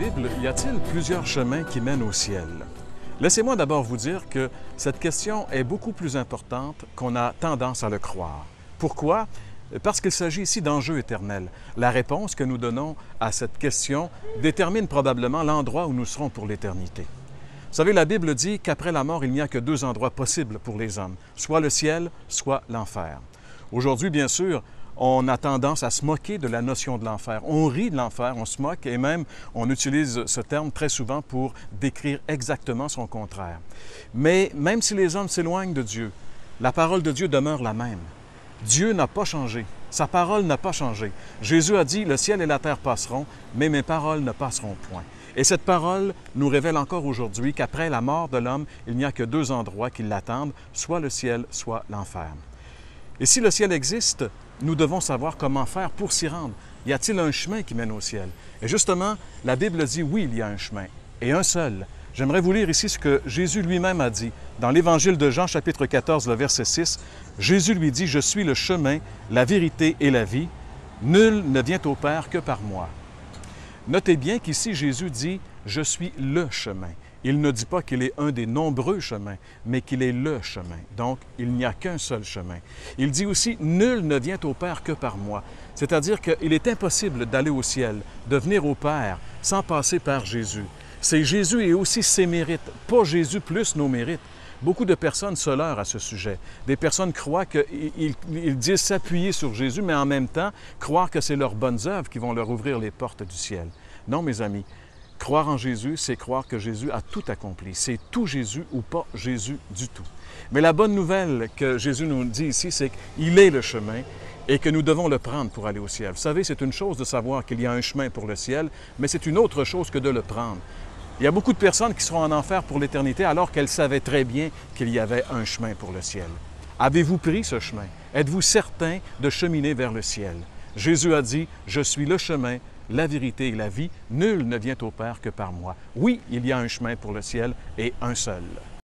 Bible, y a-t-il plusieurs chemins qui mènent au ciel? Laissez-moi d'abord vous dire que cette question est beaucoup plus importante qu'on a tendance à le croire. Pourquoi? Parce qu'il s'agit ici d'enjeux éternels. La réponse que nous donnons à cette question détermine probablement l'endroit où nous serons pour l'éternité. Vous savez, la Bible dit qu'après la mort, il n'y a que deux endroits possibles pour les hommes, soit le ciel, soit l'enfer. Aujourd'hui, bien sûr, on a tendance à se moquer de la notion de l'enfer. On rit de l'enfer, on se moque et même on utilise ce terme très souvent pour décrire exactement son contraire. Mais même si les hommes s'éloignent de Dieu, la parole de Dieu demeure la même. Dieu n'a pas changé. Sa parole n'a pas changé. Jésus a dit, « Le ciel et la terre passeront, mais mes paroles ne passeront point. » Et cette parole nous révèle encore aujourd'hui qu'après la mort de l'homme, il n'y a que deux endroits qui l'attendent, soit le ciel, soit l'enfer. Et si le ciel existe, nous devons savoir comment faire pour s'y rendre. Y a-t-il un chemin qui mène au ciel? Et justement, la Bible dit oui, il y a un chemin, et un seul. J'aimerais vous lire ici ce que Jésus lui-même a dit. Dans l'Évangile de Jean, chapitre 14, le verset 6, Jésus lui dit, « Je suis le chemin, la vérité et la vie. Nul ne vient au Père que par moi. » Notez bien qu'ici, Jésus dit, « Je suis le chemin ». Il ne dit pas qu'il est un des nombreux chemins, mais qu'il est le chemin. Donc, il n'y a qu'un seul chemin. Il dit aussi, « Nul ne vient au Père que par moi ». C'est-à-dire qu'il est impossible d'aller au ciel, de venir au Père, sans passer par Jésus. C'est Jésus et aussi ses mérites, pas Jésus plus nos mérites. Beaucoup de personnes se leurrent à ce sujet. Des personnes croient qu'ils disent s'appuyer sur Jésus, mais en même temps, croire que c'est leurs bonnes œuvres qui vont leur ouvrir les portes du ciel. Non, mes amis. Croire en Jésus, c'est croire que Jésus a tout accompli. C'est tout Jésus ou pas Jésus du tout. Mais la bonne nouvelle que Jésus nous dit ici, c'est qu'il est le chemin et que nous devons le prendre pour aller au ciel. Vous savez, c'est une chose de savoir qu'il y a un chemin pour le ciel, mais c'est une autre chose que de le prendre. Il y a beaucoup de personnes qui seront en enfer pour l'éternité alors qu'elles savaient très bien qu'il y avait un chemin pour le ciel. Avez-vous pris ce chemin? Êtes-vous certain de cheminer vers le ciel? Jésus a dit, « Je suis le chemin, la vérité et la vie. Nul ne vient au Père que par moi. » Oui, il y a un chemin pour le ciel et un seul.